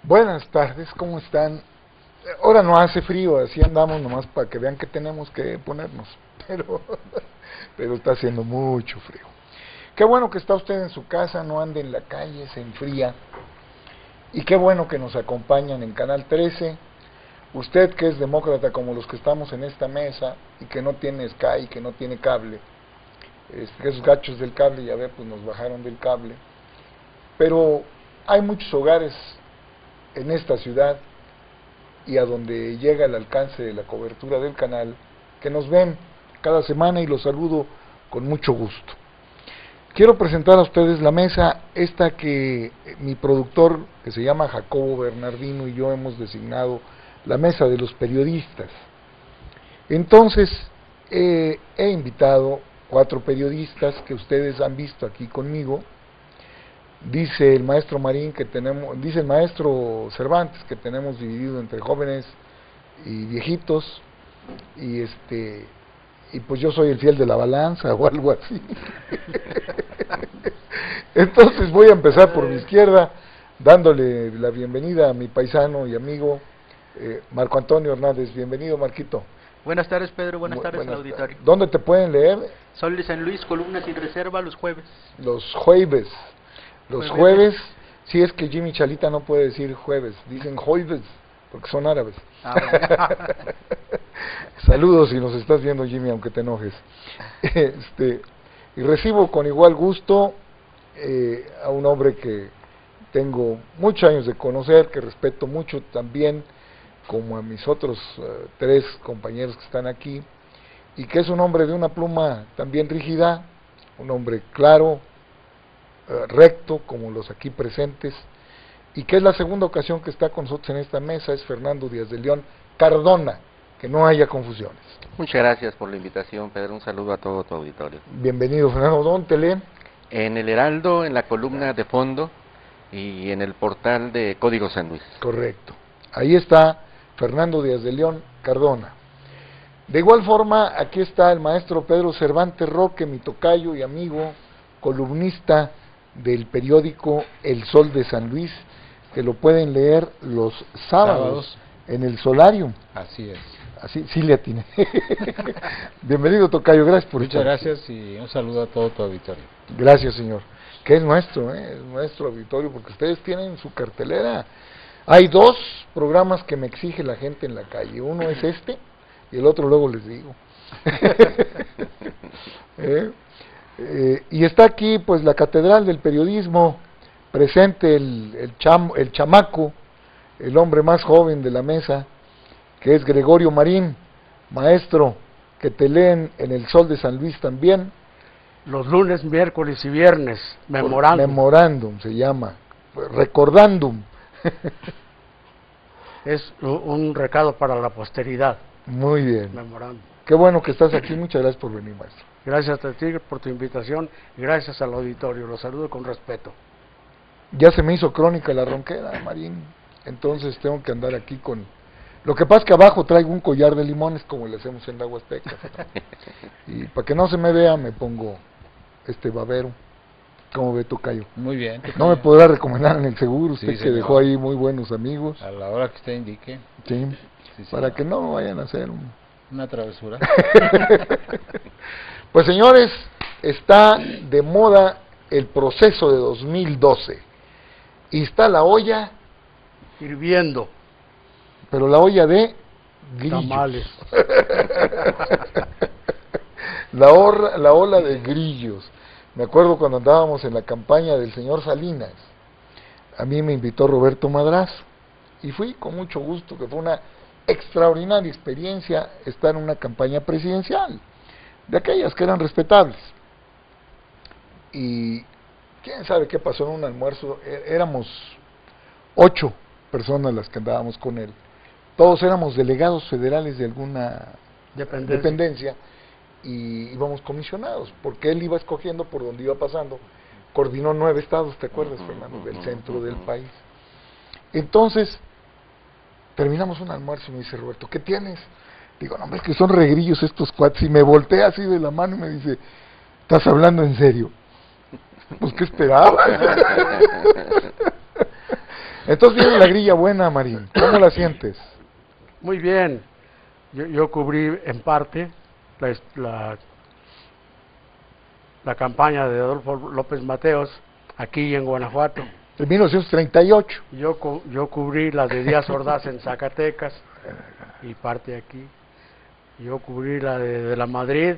Buenas tardes, ¿cómo están? Ahora no hace frío, así andamos nomás para que vean que tenemos que ponernos, pero está haciendo mucho frío. Qué bueno que está usted en su casa, no ande en la calle, se enfría. Y qué bueno que nos acompañan en Canal 13. Usted que es demócrata como los que estamos en esta mesa y que no tiene Sky, que no tiene cable, esos gachos del cable, ya ve, pues nos bajaron del cable. Pero hay muchos hogares en esta ciudad y a donde llega el alcance de la cobertura del canal, que nos ven cada semana y los saludo con mucho gusto. Quiero presentar a ustedes la mesa, esta que mi productor, que se llama Jacobo Bernardino, y yo hemos designado la mesa de los periodistas. Entonces, he invitado 4 periodistas que ustedes han visto aquí conmigo. Dice el maestro Marín que tenemos, dice el maestro Cervantes que tenemos dividido entre jóvenes y viejitos, y pues yo soy el fiel de la balanza o algo así. Entonces voy a empezar por mi izquierda, dándole la bienvenida a mi paisano y amigo Marco Antonio Hernández. Bienvenido, Marquito. Buenas tardes, Pedro. Buenas tardes al auditorio. ¿Dónde te pueden leer? Sol de San Luis, columna sin reserva, los jueves. Los jueves. Los jueves, si es que Jimmy Chalita no puede decir jueves, dicen jueves, porque son árabes. Saludos si nos estás viendo, Jimmy, aunque te enojes. Y recibo con igual gusto a un hombre que tengo muchos años de conocer, que respeto mucho también, como a mis otros 3 compañeros que están aquí, y que es un hombre de una pluma también rígida, un hombre claro, recto, como los aquí presentes, y que es la segunda ocasión que está con nosotros en esta mesa. Es Fernando Díaz de León Cardona, que no haya confusiones. Muchas gracias por la invitación, Pedro. Un saludo a todo tu auditorio. Bienvenido, Fernando. ¿Dónde te leen? En el Heraldo, en la columna de fondo, y en el portal de Código San Luis. Correcto. Ahí está Fernando Díaz de León Cardona. De igual forma, aquí está el maestro Pedro Cervantes Roque, mi tocayo y amigo, columnista del periódico El Sol de San Luis, que lo pueden leer los sábados en el Solarium. Así es. Así, sí le atiné. Bienvenido, tocayo, gracias por Muchas gracias y un saludo a todo tu auditorio. Gracias, señor. Que es nuestro auditorio, porque ustedes tienen su cartelera. Hay 2 programas que me exige la gente en la calle. Uno es este y el otro luego les digo. Y está aquí pues la catedral del periodismo, presente el chamaco, el hombre más joven de la mesa, que es Gregorio Marín, maestro, que te leen en El Sol de San Luis también. Los lunes, miércoles y viernes, memorándum. Memorándum se llama, recordándum. Es un recado para la posteridad. Muy bien. Memorándum. Qué bueno que estás aquí, muchas gracias por venir, maestro. Gracias a ti por tu invitación y gracias al auditorio, los saludo con respeto. Ya se me hizo crónica la ronquera, Marín, entonces tengo que andar aquí con... Lo que pasa es que abajo traigo un collar de limones como le hacemos en la Huasteca, y para que no se me vea me pongo este babero. ¿Cómo ve, tocayo? Muy bien. No me podrá recomendar en el seguro, usted Sí, que señor. dejó ahí muy buenos amigos. A la hora que usted indique. Sí, Sí, para señor. que no vayan a hacer Una travesura. Pues señores, está de moda el proceso de 2012 y está la olla, Hirviendo. pero la olla de grillos. Tamales. la ola de grillos. Me acuerdo cuando andábamos en la campaña del señor Salinas, a mí me invitó Roberto Madrazo y fui con mucho gusto, que fue una extraordinaria experiencia estar en una campaña presidencial, de aquellas que eran respetables. Y quién sabe qué pasó en un almuerzo. Éramos 8 personas las que andábamos con él, todos éramos delegados federales de alguna dependencia y íbamos comisionados, porque él iba escogiendo por donde iba pasando. Coordinó 9 estados, ¿te acuerdas, Fernando? Del centro del país. Entonces terminamos un almuerzo y me dice Roberto, ¿qué tienes? Digo, no, hombre, es que son regrillos estos cuates. Y me voltea así de la mano y me dice, ¿estás hablando en serio? Pues, ¿qué esperaba? Entonces viene la grilla buena, Marín. ¿Cómo la sientes? Muy bien. Yo cubrí en parte la campaña de Adolfo López Mateos aquí en Guanajuato. En 1938. Yo cubrí la de Díaz Ordaz en Zacatecas y parte aquí. Yo cubrí la de la Madrid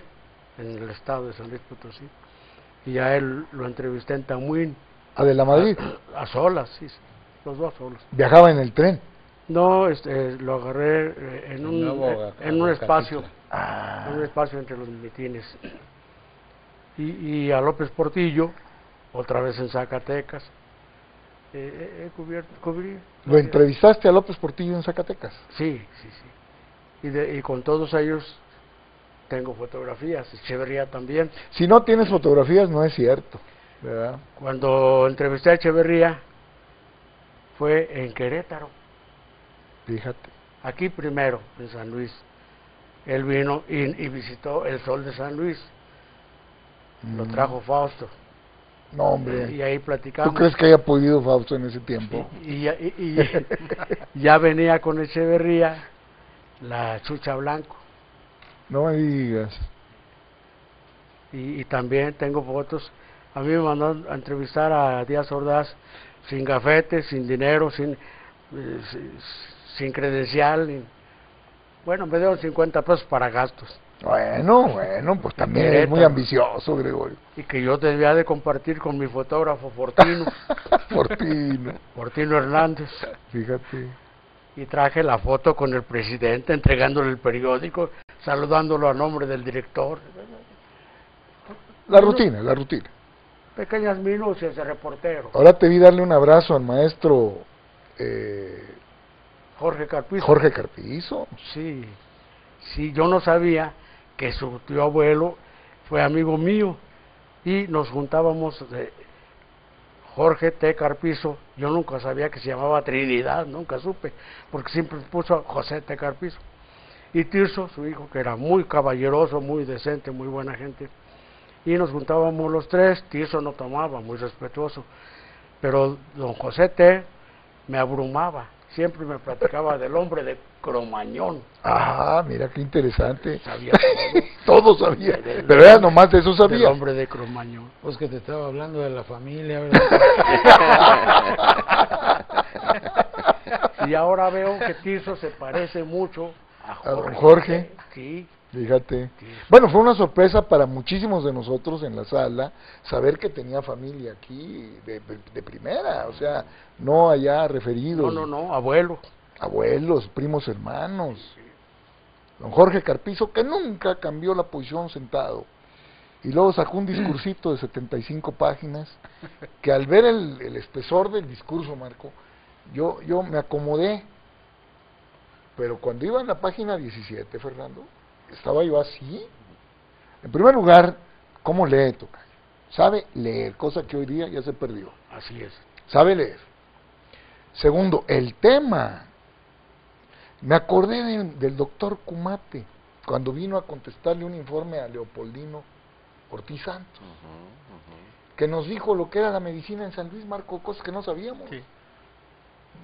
en el estado de San Luis Potosí. Y a él lo entrevisté en Tamuín. ¿A de la Madrid? A solas, sí, los dos solos. ¿Viajaba en el tren? No, lo agarré en un espacio, en un espacio entre los mitines. Y a López Portillo, otra vez en Zacatecas. Cubrí. ¿Lo entrevistaste a López Portillo en Zacatecas? Sí. Y con todos ellos tengo fotografías, Echeverría también. Si no tienes fotografías, no es cierto, ¿verdad? Cuando entrevisté a Echeverría, fue en Querétaro. Fíjate. Aquí primero, en San Luis. Él vino y visitó el Sol de San Luis. Lo trajo Fausto. No, hombre. Y ahí platicamos. ¿Tú crees que haya podido Fausto en ese tiempo? Y ya venía con Echeverría la Chucha Blanco. No me digas. Y también tengo fotos. A mí me mandaron a entrevistar a Díaz Ordaz sin gafete, sin dinero, sin credencial. Bueno, me dieron 50 pesos para gastos. Bueno, pues también es muy ambicioso, Gregorio. Y que yo debía de compartir con mi fotógrafo Fortino. Fortino Hernández. Fíjate. Y traje la foto con el presidente entregándole el periódico, saludándolo a nombre del director. La rutina. Pequeñas minucias de reportero. Ahora te vi darle un abrazo al maestro Jorge Carpizo. Jorge Carpizo. Sí, yo no sabía que su tío abuelo fue amigo mío y nos juntábamos. Jorge T. Carpizo, yo nunca sabía que se llamaba Trinidad, nunca supe, porque siempre puso José T. Carpizo. Y Tirso, su hijo, que era muy caballeroso, muy decente, muy buena gente. Y nos juntábamos los tres. Tirso no tomaba, muy respetuoso. Pero don José T. me abrumaba. Siempre me platicaba del hombre de Cromañón. Ah, mira qué interesante. Sabía todo sabía. Pero era nomás de eso sabía. El hombre de Cromañón. Pues que te estaba hablando de la familia, ¿verdad? Y ahora veo que Tirso se parece mucho a Jorge. Jorge. Sí. Fíjate. Bueno, fue una sorpresa para muchísimos de nosotros en la sala saber que tenía familia aquí de primera, o sea, no allá referidos. No, abuelo. Abuelos, primos hermanos. Don Jorge Carpizo, que nunca cambió la posición sentado. Y luego sacó un discursito de 75 páginas, que al ver el espesor del discurso, Marco, yo me acomodé. Pero cuando iba en la página 17, Fernando, estaba yo así. En primer lugar, ¿cómo lee, tocayo? Sabe leer, cosa que hoy día ya se perdió. Así es. Sabe leer. Segundo, el tema. Me acordé del doctor Cumate, cuando vino a contestarle un informe a Leopoldino Ortiz Santos, que nos dijo lo que era la medicina en San Luis, Marco, cosas que no sabíamos. Sí.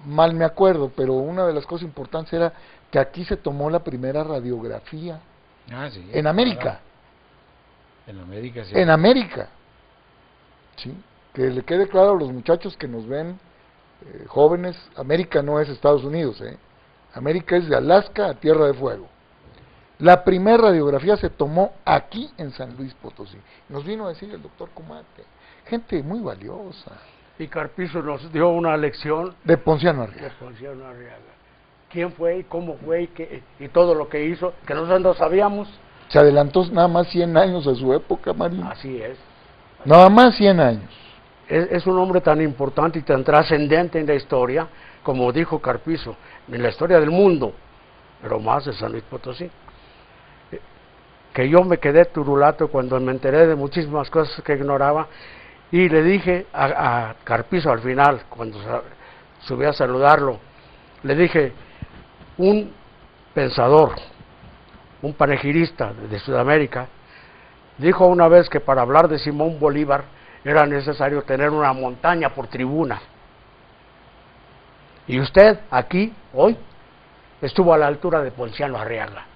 Mal me acuerdo, pero una de las cosas importantes era que aquí se tomó la primera radiografía. Sí, en América. En América, sí. En América. Sí. Que le quede claro a los muchachos que nos ven, jóvenes, América no es Estados Unidos, América es de Alaska a Tierra de Fuego. La primera radiografía se tomó aquí en San Luis Potosí. Nos vino a decir el doctor Cumate. Gente muy valiosa. Y Carpizo nos dio una lección de Ponciano Arriaga. ¿Quién fue y cómo fue y todo lo que hizo, que nosotros no sabíamos? Se adelantó nada más 100 años a su época, Marín. Así es. Nada más 100 años. Es un hombre tan importante y tan trascendente en la historia, como dijo Carpizo, en la historia del mundo, pero más de San Luis Potosí. Que yo me quedé turulato cuando me enteré de muchísimas cosas que ignoraba, y le dije a Carpizo al final, cuando subí a saludarlo, le dije, un pensador, un panegirista de Sudamérica, dijo una vez que para hablar de Simón Bolívar era necesario tener una montaña por tribuna. Y usted, aquí, hoy, estuvo a la altura de Ponciano Arriaga.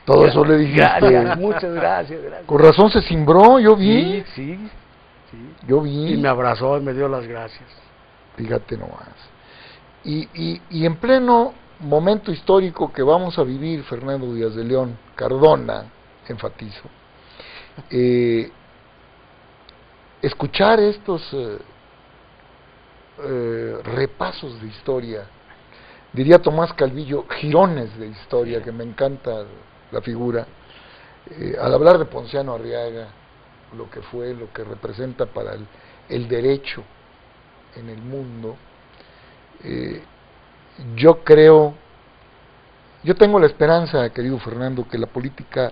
Todo eso le dijiste. Gracias, muchas gracias. Con razón se cimbró, yo vi. Sí. Yo vi. Y me abrazó y me dio las gracias. Fíjate nomás. Y en pleno momento histórico que vamos a vivir, Fernando Díaz de León, Cardona, enfatizo, escuchar estos repasos de historia, diría Tomás Calvillo, jirones de historia, que me encanta la figura, al hablar de Ponciano Arriaga, lo que fue, lo que representa para el derecho en el mundo, yo tengo la esperanza, querido Fernando, que la política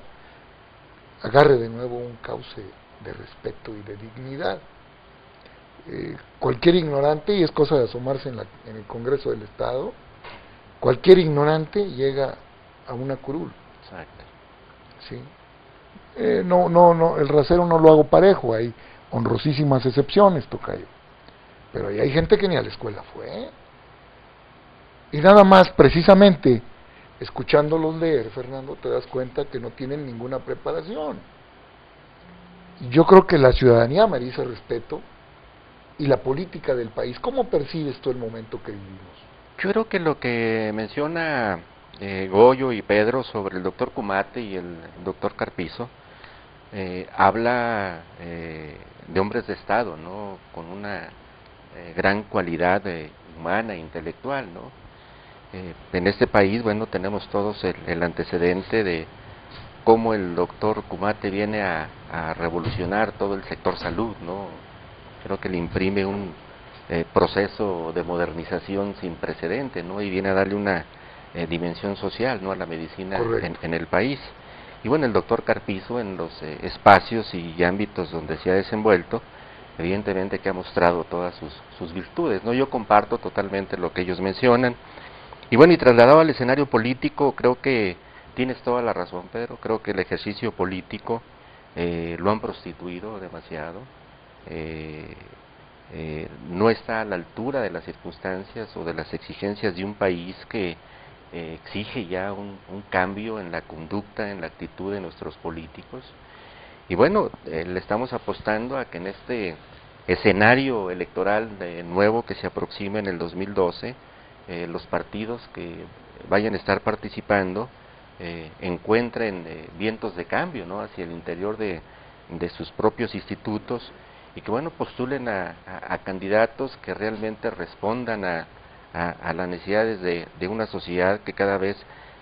agarre de nuevo un cauce de respeto y de dignidad. Cualquier ignorante, y es cosa de asomarse en el Congreso del Estado, cualquier ignorante llega a una curul. Exacto. ¿Sí? No, el rasero no lo hago parejo, hay honrosísimas excepciones, tocayo. Pero ahí hay gente que ni a la escuela fue. Y nada más, precisamente, escuchándolos leer, Fernando, te das cuenta que no tienen ninguna preparación. Yo creo que la ciudadanía merece respeto y la política del país. ¿Cómo percibes tú el momento que vivimos? Yo creo que lo que menciona Goyo y Pedro sobre el doctor Cumate y el doctor Carpizo habla de hombres de Estado, ¿no? Con una gran cualidad humana e intelectual, ¿no? En este país, bueno, tenemos todos el antecedente de cómo el doctor Cumate viene a revolucionar todo el sector salud, ¿no? Creo que le imprime un proceso de modernización sin precedente, ¿no? Y viene a darle una dimensión social, ¿no? A la medicina en el país. Y bueno, el doctor Carpizo, en los espacios y ámbitos donde se ha desenvuelto, evidentemente que ha mostrado todas sus virtudes, ¿no? Yo comparto totalmente lo que ellos mencionan. Y bueno, y trasladado al escenario político, creo que tienes toda la razón, Pedro. Creo que el ejercicio político lo han prostituido demasiado. No está a la altura de las circunstancias o de las exigencias de un país que exige ya un cambio en la conducta, en la actitud de nuestros políticos. Y bueno, le estamos apostando a que en este escenario electoral nuevo que se aproxima en el 2012, los partidos que vayan a estar participando encuentren vientos de cambio, ¿no? Hacia el interior de sus propios institutos, y que bueno, postulen a candidatos que realmente respondan a las necesidades de una sociedad que cada vez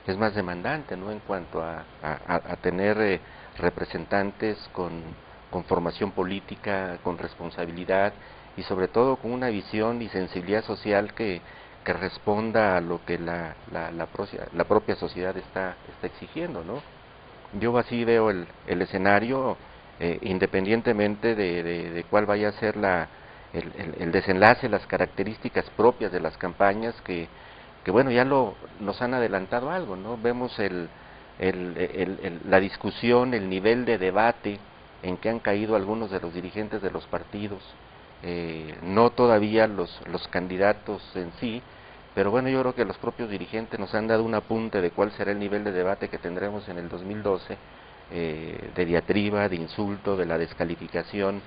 es más demandante, ¿no? En cuanto a tener representantes con formación política, con responsabilidad y sobre todo con una visión y sensibilidad social que responda a lo que la propia sociedad está exigiendo, ¿no? Yo así veo el escenario, independientemente de cuál vaya a ser el desenlace, las características propias de las campañas que bueno, ya nos han adelantado algo, ¿no? Vemos la discusión, el nivel de debate en que han caído algunos de los dirigentes de los partidos, no todavía los candidatos en sí, pero bueno, yo creo que los propios dirigentes nos han dado un apunte de cuál será el nivel de debate que tendremos en el 2012, de diatriba, de insulto, de la descalificación,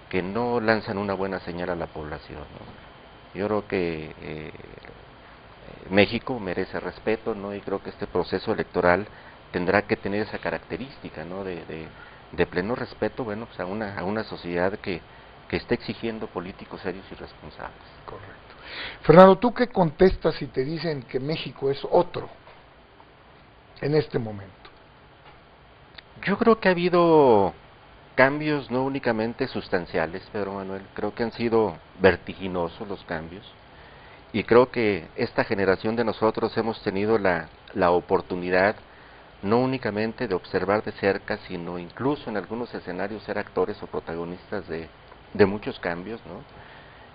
que no lanzan una buena señal a la población, ¿no? Yo creo que México merece respeto, ¿no? Y creo que este proceso electoral tendrá que tener esa característica, ¿no? De pleno respeto, bueno, pues a una sociedad que está exigiendo políticos serios y responsables. Correcto. Fernando, ¿tú qué contestas si te dicen que México es otro en este momento? Yo creo que ha habido cambios no únicamente sustanciales, Pedro Manuel, creo que han sido vertiginosos los cambios, y creo que esta generación de nosotros hemos tenido la oportunidad no únicamente de observar de cerca, sino incluso en algunos escenarios ser actores o protagonistas de muchos cambios, ¿no?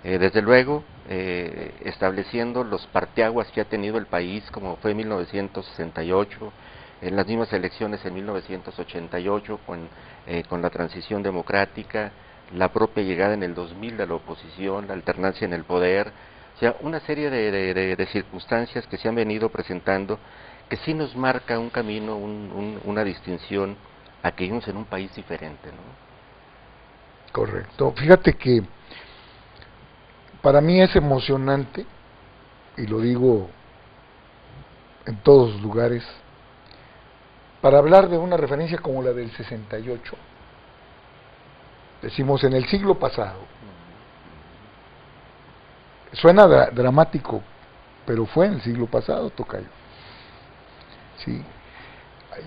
Desde luego, estableciendo los parteaguas que ha tenido el país, como fue en 1968, en las mismas elecciones en 1988, con la transición democrática, la propia llegada en el 2000 de la oposición, la alternancia en el poder, O sea, una serie de circunstancias que se han venido presentando que sí nos marca un camino, una distinción a que vivimos en un país diferente, ¿no? Correcto. Fíjate que para mí es emocionante, y lo digo en todos los lugares, para hablar de una referencia como la del 68, decimos en el siglo pasado. Suena dramático, pero fue en el siglo pasado, tocayo. Sí.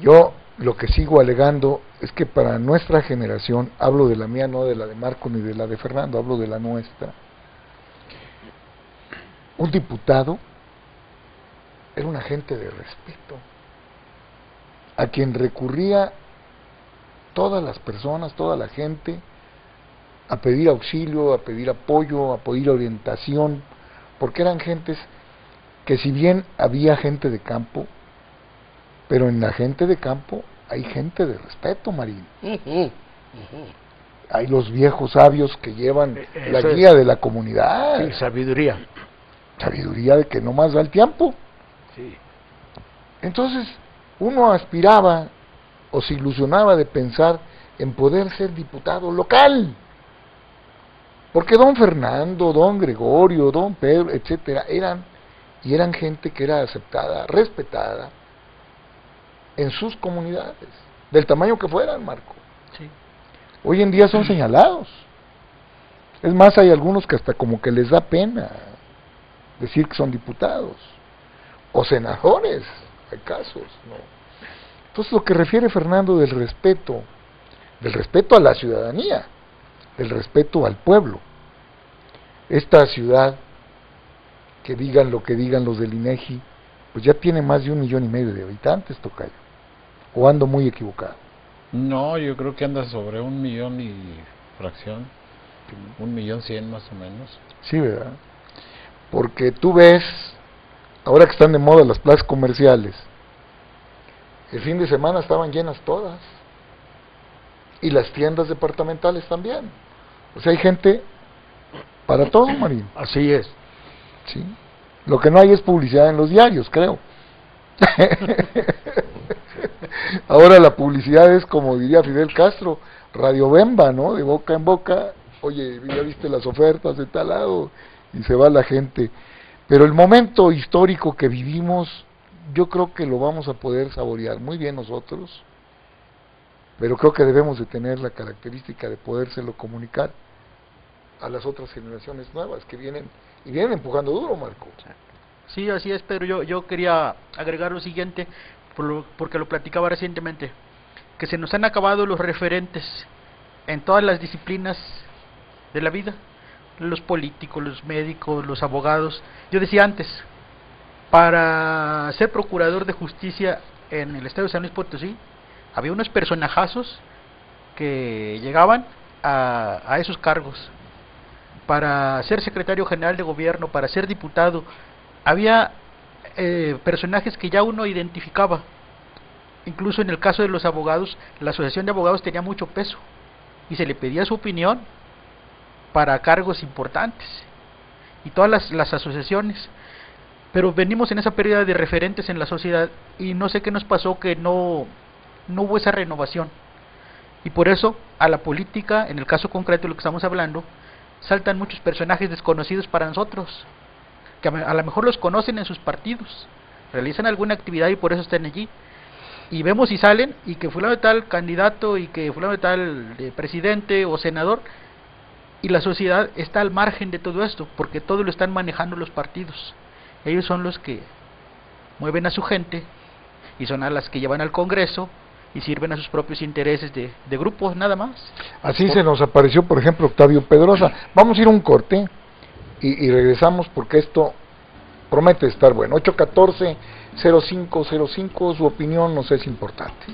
Yo lo que sigo alegando es que para nuestra generación, hablo de la mía, no de la de Marco ni de la de Fernando, hablo de la nuestra, un diputado era un agente de respeto, a quien recurría todas las personas, toda la gente, a pedir auxilio, a pedir apoyo, a pedir orientación, porque eran gentes que, si bien había gente de campo, pero en la gente de campo hay gente de respeto, Marín. Hay los viejos sabios que llevan la guía de la comunidad. Sí, sabiduría. Sabiduría de que no más da el tiempo. Sí. Entonces, uno aspiraba o se ilusionaba de pensar en poder ser diputado local. Porque don Fernando, don Gregorio, don Pedro, etcétera, eran gente que era aceptada, respetada en sus comunidades, del tamaño que fueran, Marco. Sí. Hoy en día son señalados. Es más, hay algunos que hasta como que les da pena decir que son diputados o senadores, hay casos, ¿no? Entonces, lo que refiere Fernando del respeto a la ciudadanía, del respeto al pueblo. Esta ciudad, que digan lo que digan los del INEGI, pues ya tiene más de 1,5 millones de habitantes, tocayo. ¿O ando muy equivocado? No, yo creo que anda sobre 1,000,000 y fracción, 1,100,000 más o menos. Sí, ¿verdad? Porque tú ves, ahora que están de moda las plazas comerciales, el fin de semana estaban llenas todas, y las tiendas departamentales también. O sea, hay gente para todo, Marín. Así es. Sí. Lo que no hay es publicidad en los diarios, creo. Ahora la publicidad es, como diría Fidel Castro, Radio Bemba, ¿no? De boca en boca. Oye, ya viste las ofertas de tal lado, y se va la gente. Pero el momento histórico que vivimos, yo creo que lo vamos a poder saborear muy bien nosotros, pero creo que debemos de tener la característica de podérselo comunicar a las otras generaciones nuevas que vienen, y vienen empujando duro, Marco. Sí, así es, Pedro. Yo quería agregar lo siguiente, porque lo platicaba recientemente, que se nos han acabado los referentes en todas las disciplinas de la vida, los políticos, los médicos, los abogados. Yo decía antes, para ser procurador de justicia en el estado de San Luis Potosí, había unos personajazos que llegaban a esos cargos. Para ser secretario general de gobierno, para ser diputado, había personajes que ya uno identificaba. Incluso en el caso de los abogados, la asociación de abogados tenía mucho peso y se le pedía su opinión para cargos importantes, y todas las asociaciones. Pero venimos en esa pérdida de referentes en la sociedad, y no sé qué nos pasó, que no hubo esa renovación, y por eso a la política, en el caso concreto de lo que estamos hablando, saltan muchos personajes desconocidos para nosotros, que a lo mejor los conocen en sus partidos, realizan alguna actividad y por eso están allí, y vemos si salen, y que fulano de tal candidato, y que fulano de tal presidente o senador, y la sociedad está al margen de todo esto, porque todo lo están manejando los partidos. Ellos son los que mueven a su gente, y son a las que llevan al Congreso, y sirven a sus propios intereses de grupos, nada más. Así se nos apareció, por ejemplo, Octavio Pedrosa. Vamos a ir a un corte y regresamos, porque esto promete estar bueno. 814-0505, su opinión nos es importante.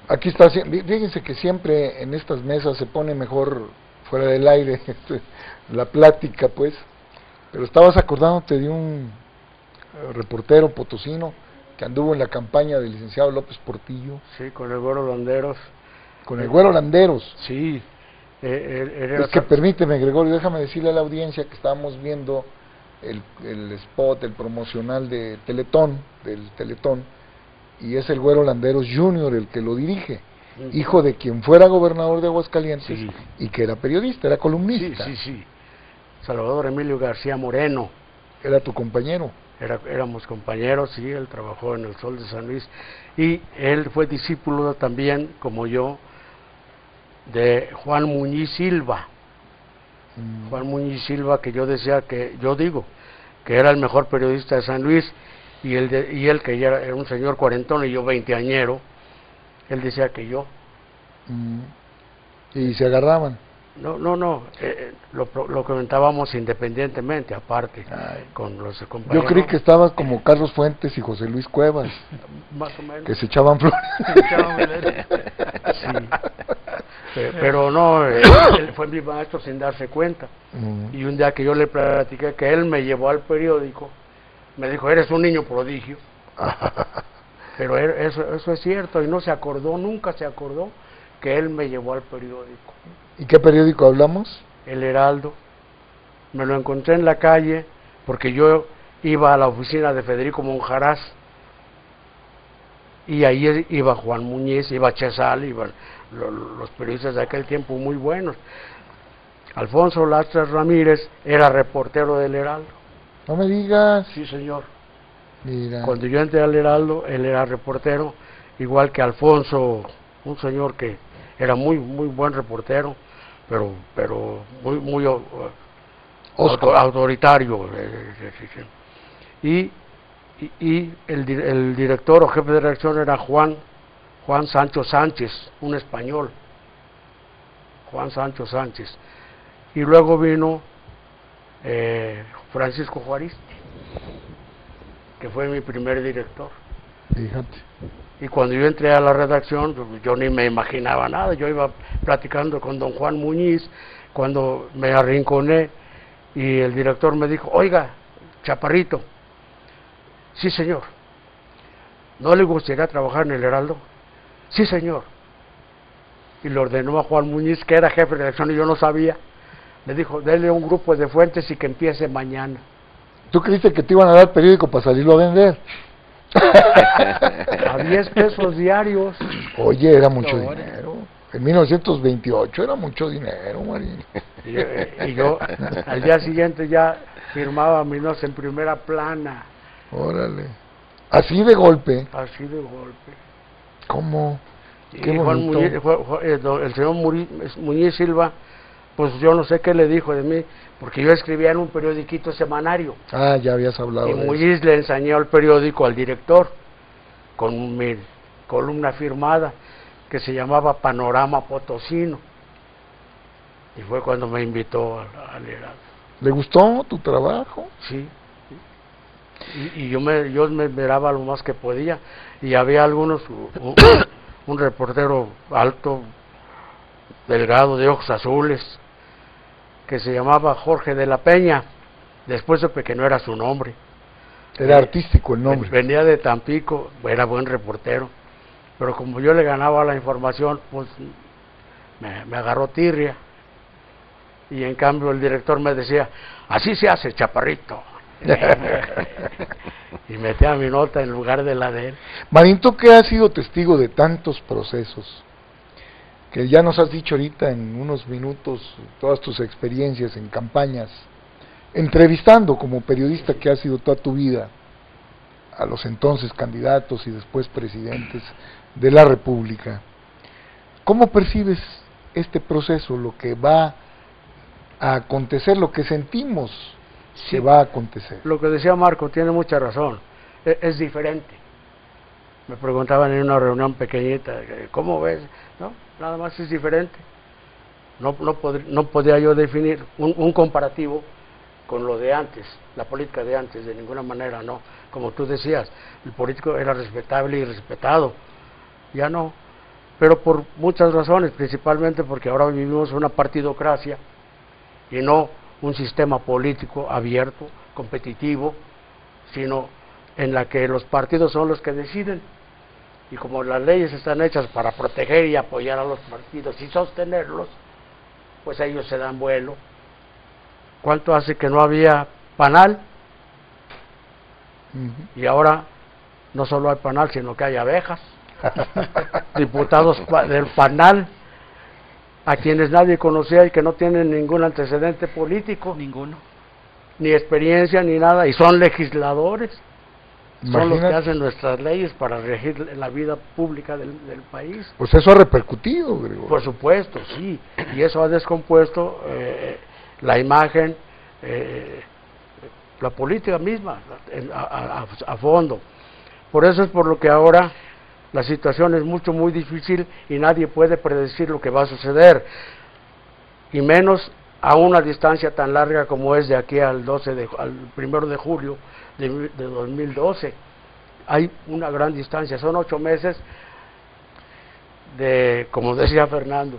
Aquí está, fíjense que siempre en estas mesas se pone mejor fuera del aire la plática, pues. Pero estabas acordándote de un reportero potosino que anduvo en la campaña del licenciado López Portillo. Sí, con el Güero Landeros. Con el Güero Landeros. Sí. Es que permíteme, Gregorio, déjame decirle a la audiencia que estábamos viendo el spot, el promocional de Teletón, del Teletón, y es el Güero Landeros Jr. el que lo dirige, hijo de quien fuera gobernador de Aguascalientes, sí, y que era periodista, era columnista. Sí. Salvador Emilio García Moreno. Era tu compañero. Éramos compañeros, sí, él trabajó en el Sol de San Luis, y él fue discípulo también, como yo, de Juan Muñiz Silva. Juan Muñiz Silva, que yo digo, que era el mejor periodista de San Luis, y él que ya era un señor cuarentón y yo veinteañero, él decía que yo. ¿Y se agarraban? No, lo comentábamos independientemente, aparte, con los compañeros. Yo creí que estabas como Carlos Fuentes y José Luis Cuevas, más o menos, que se echaban flores. Sí. Pero no, él fue mi maestro sin darse cuenta. Y un día que yo le platiqué que él me llevó al periódico, me dijo, eres un niño prodigio. Pero eso es cierto, y no se acordó, nunca se acordó que él me llevó al periódico. ¿Y qué periódico hablamos? El Heraldo. Me lo encontré en la calle porque yo iba a la oficina de Federico Monjarás, y ahí iba Juan Muñiz, iba Chesal, iban los periodistas de aquel tiempo muy buenos. Alfonso Lastres Ramírez era reportero del Heraldo. No me digas. Sí, señor. Mira. Cuando yo entré al Heraldo, él era reportero, igual que Alfonso, un señor que era muy buen reportero, pero muy autoritario. Y el director o jefe de redacción era Juan Sancho Sánchez, un español. Juan Sancho Sánchez. Y luego vino Francisco Juaristi, que fue mi primer director. Fíjate. Y cuando yo entré a la redacción, yo ni me imaginaba nada. Yo iba platicando con don Juan Muñiz, cuando me arrinconé, y el director me dijo, oiga, Chaparrito, sí señor, ¿no le gustaría trabajar en el Heraldo? Sí señor. Y le ordenó a Juan Muñiz, que era jefe de redacción y yo no sabía, le dijo, denle un grupo de fuentes y que empiece mañana. ¿Tú creíste que te iban a dar periódico para salirlo a vender? A 10 pesos diarios. Oye, era mucho dinero. En 1928 era mucho dinero, Marín. Y yo al día siguiente ya firmaba mis notas en primera plana. Órale. Así de golpe. Así de golpe. ¿Cómo? Qué bonito. El señor Muñiz Silva, pues yo no sé qué le dijo de mí, porque yo escribía en un periodiquito semanario. Ah, ya habías hablado y de Muñiz eso. le enseñó el periódico al director, con mi columna firmada, que se llamaba Panorama Potosino. Y fue cuando me invitó al Heraldo. ¿Le gustó tu trabajo? Sí. Y yo me miraba lo más que podía. Y había algunos, un reportero alto, delgado, de ojos azules, que se llamaba Jorge de la Peña. Después supe que no era su nombre. Era artístico el nombre. Venía de Tampico, era buen reportero. Pero como yo le ganaba la información, pues me agarró tirria. Y en cambio el director me decía, así se hace, Chaparrito. Y metía mi nota en lugar de la de él. Marín, tú que has sido testigo de tantos procesos, que ya nos has dicho ahorita en unos minutos todas tus experiencias en campañas, entrevistando como periodista que has sido toda tu vida a los entonces candidatos y después presidentes de la República, ¿cómo percibes este proceso, lo que va a acontecer, lo que sentimos que va a acontecer? Lo que decía Marco tiene mucha razón, es diferente. Me preguntaban en una reunión pequeñita, ¿cómo ves? No, nada más es diferente. No podía yo definir un comparativo con lo de antes, la política de antes, de ninguna manera, no. Como tú decías, el político era respetable y respetado. Ya no. pero por muchas razones, principalmente porque ahora vivimos una partidocracia y no un sistema político abierto, competitivo, sino en la que los partidos son los que deciden, y como las leyes están hechas para proteger y apoyar a los partidos y sostenerlos, pues ellos se dan vuelo. ¿Cuánto hace que no había panal? Y ahora no solo hay panal, sino que hay abejas. Diputados del panal, a quienes nadie conocía y que no tienen ningún antecedente político, Ninguno. ni experiencia ni nada, y son legisladores. Son los que Imagínate. hacen nuestras leyes para regir la vida pública del país. Pues eso ha repercutido, Gregorio. Por supuesto, sí, y eso ha descompuesto la imagen, la política misma, a fondo. Por eso es por lo que ahora la situación es muy difícil y nadie puede predecir lo que va a suceder, y menos a una distancia tan larga como es de aquí al 1 de julio de 2012. Hay una gran distancia, son 8 meses de, como decía Fernando,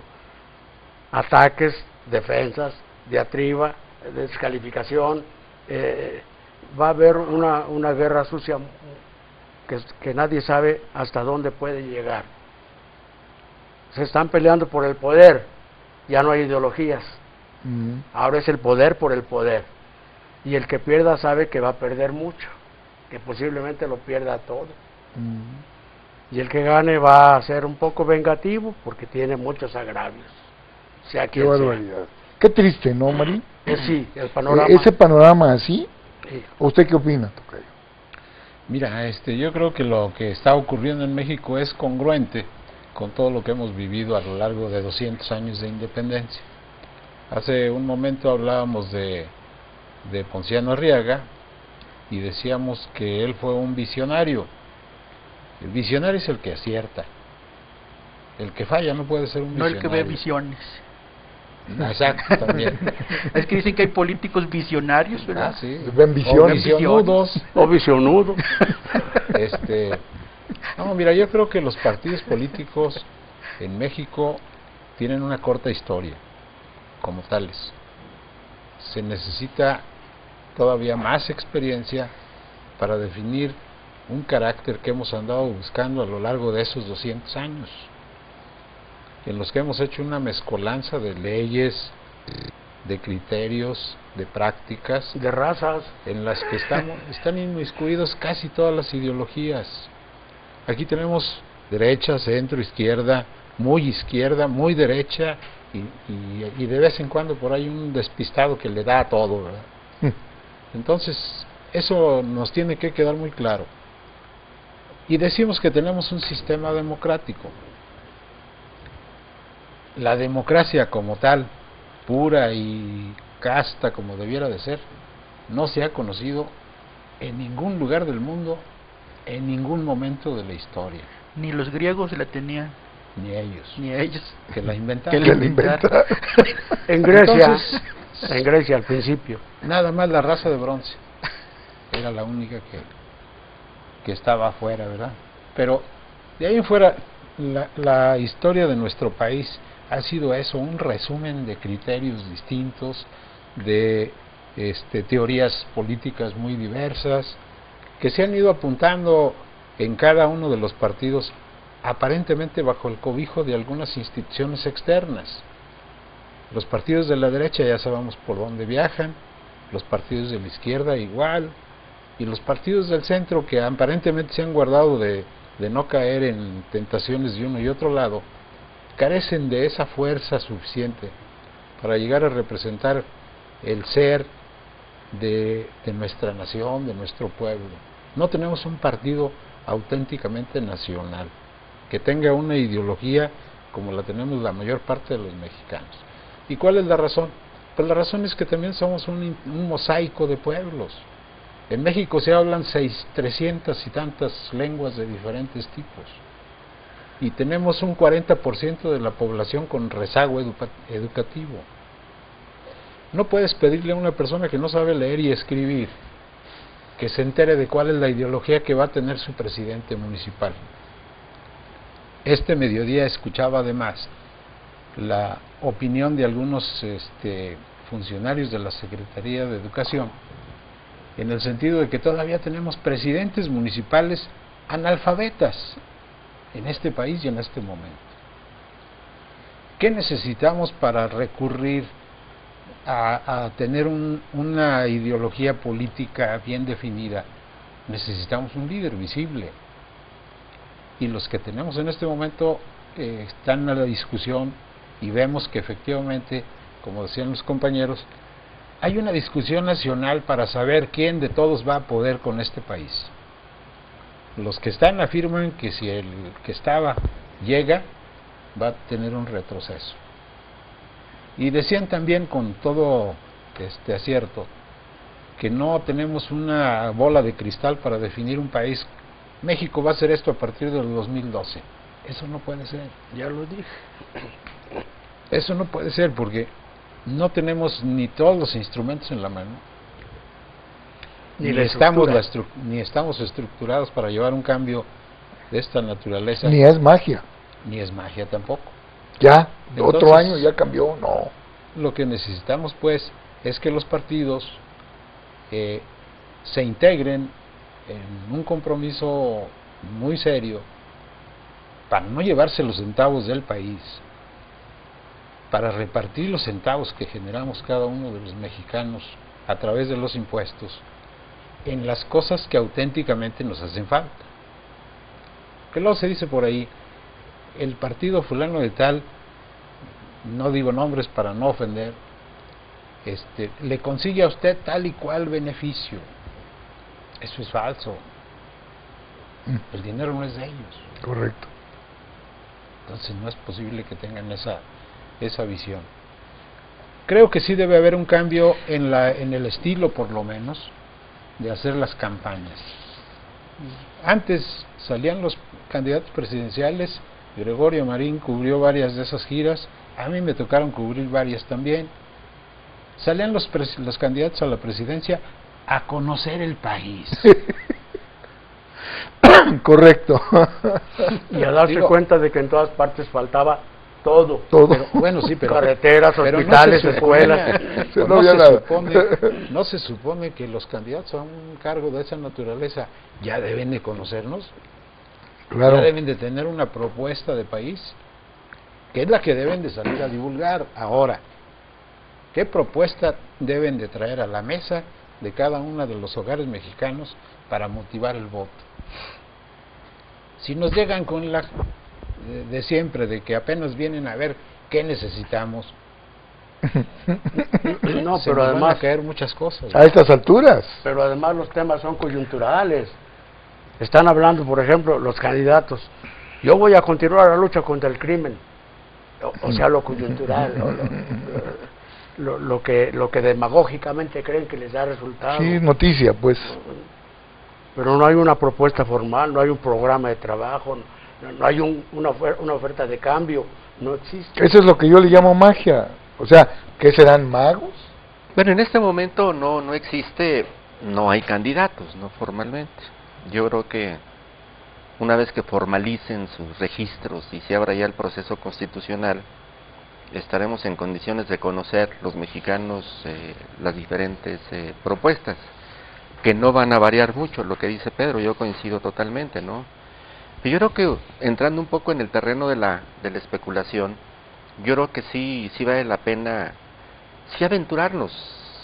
ataques, defensas, diatriba, descalificación. Va a haber una guerra sucia que nadie sabe hasta dónde puede llegar. Se están peleando por el poder, ya no hay ideologías, ahora es el poder por el poder, y el que pierda sabe que va a perder mucho, que posiblemente lo pierda todo, y el que gane va a ser un poco vengativo porque tiene muchos agravios, sea Qué quien sea. barbaridad. Qué triste, ¿no, Marín? Sí, el panorama. Ese panorama así, Sí. ¿usted qué opina, tocayo? Mira, yo creo que lo que está ocurriendo en México es congruente con todo lo que hemos vivido a lo largo de 200 años de independencia. Hace un momento hablábamos de Ponciano Arriaga y decíamos que él fue un visionario. El visionario es el que acierta. El que falla no puede ser un No visionario. el que ve visiones. Exacto, también. Es que dicen que hay políticos visionarios, ¿verdad? Ah, sí. Ven visiones. O visionudos. O visionudo. No, mira, yo creo que los partidos políticos en México tienen una corta historia, como tales. Se necesita todavía más experiencia para definir un carácter que hemos andado buscando a lo largo de esos 200 años, en los que hemos hecho una mezcolanza de leyes, de criterios, de prácticas, De razas. en las que están inmiscuidos casi todas las ideologías. Aquí tenemos derecha, centro, izquierda, muy derecha, y de vez en cuando por ahí un despistado que le da a todo, ¿verdad? Entonces, eso nos tiene que quedar muy claro. Y decimos que tenemos un sistema democrático. La democracia como tal, pura y casta como debiera de ser, no se ha conocido en ningún lugar del mundo, en ningún momento de la historia. Ni los griegos la tenían, Ni ellos. ni ellos. Que la inventaron. Que la inventaron. En Grecia, Entonces, en Grecia al principio. nada más la raza de bronce era la única que estaba afuera, ¿verdad? Pero de ahí en fuera, la historia de nuestro país ha sido eso, un resumen de criterios distintos, de teorías políticas muy diversas, que se han ido apuntando en cada uno de los partidos, aparentemente bajo el cobijo de algunas instituciones externas. Los partidos de la derecha ya sabemos por dónde viajan, los partidos de la izquierda igual, y los partidos del centro, que aparentemente se han guardado de no caer en tentaciones de uno y otro lado, carecen de esa fuerza suficiente para llegar a representar el ser de nuestra nación, de nuestro pueblo. No tenemos un partido auténticamente nacional, que tenga una ideología como la tenemos la mayor parte de los mexicanos. ¿Y cuál es la razón? Pues la razón es que también somos un mosaico de pueblos. En México se hablan 300 y tantas lenguas de diferentes tipos, y tenemos un 40% de la población con rezago educativo. No puedes pedirle a una persona que no sabe leer y escribir que se entere de cuál es la ideología que va a tener su presidente municipal. este mediodía escuchaba además la opinión de algunos funcionarios de la Secretaría de Educación, en el sentido de que todavía tenemos presidentes municipales analfabetas en este país y en este momento. ¿Qué necesitamos para recurrir a tener una ideología política bien definida? Necesitamos un líder visible. Y los que tenemos en este momento están a la discusión, y vemos que efectivamente, como decían los compañeros, hay una discusión nacional para saber quién de todos va a poder con este país. Los que están afirman que si el que estaba llega, va a tener un retroceso. Y decían también con todo acierto que no tenemos una bola de cristal para definir un país. México va a hacer esto a partir del 2012. Eso no puede ser. Ya lo dije. Eso no puede ser porque no tenemos ni todos los instrumentos en la mano, ni estamos estructurados para llevar un cambio de esta naturaleza. Ni es magia. Ni es magia tampoco. Ya, Entonces, otro año ya cambió, no. Lo que necesitamos pues es que los partidos se integren en un compromiso muy serio para no llevarse los centavos del país, para repartir los centavos que generamos cada uno de los mexicanos a través de los impuestos en las cosas que auténticamente nos hacen falta. Que luego se dice por ahí, el partido fulano de tal, no digo nombres para no ofender, le consigue a usted tal y cual beneficio. Eso es falso. El dinero no es de ellos. Correcto. Entonces no es posible que tengan esa visión. Creo que sí debe haber un cambio en el estilo, por lo menos, de hacer las campañas. Antes salían los candidatos presidenciales, Gregorio Marín cubrió varias de esas giras, a mí me tocaron cubrir varias también. Salían los candidatos a la presidencia a conocer el país. Correcto. Y a darse cuenta de que en todas partes faltaba todo. Pero, bueno, sí, pero carreteras, hospitales, escuelas. No se supone que los candidatos a un cargo de esa naturaleza ya deben de conocernos. Claro. Ya deben de tener una propuesta de país, que es la que deben de salir a divulgar. Ahora, ¿qué propuesta deben de traer a la mesa de cada uno de los hogares mexicanos para motivar el voto? Si nos llegan con la de siempre, de que apenas vienen a ver qué necesitamos, no, se pero nos además van a caer muchas cosas. A estas alturas. Pero además los temas son coyunturales. Están hablando, por ejemplo, los candidatos. Yo voy a continuar la lucha contra el crimen. O sea, lo coyuntural, lo que demagógicamente creen que les da resultados. Sí, noticia, pues. Pero no hay una propuesta formal, no hay un programa de trabajo, no hay una oferta de cambio, no existe. Eso es lo que yo le llamo magia. O sea, ¿qué serán magos? Bueno, en este momento no existe, no hay candidatos, no formalmente. Yo creo que una vez que formalicen sus registros y se abra ya el proceso constitucional, estaremos en condiciones de conocer los mexicanos las diferentes propuestas, que no van a variar mucho, lo que dice Pedro, yo coincido totalmente, ¿no? Pero yo creo que entrando un poco en el terreno de la especulación, yo creo que sí vale la pena aventurarnos,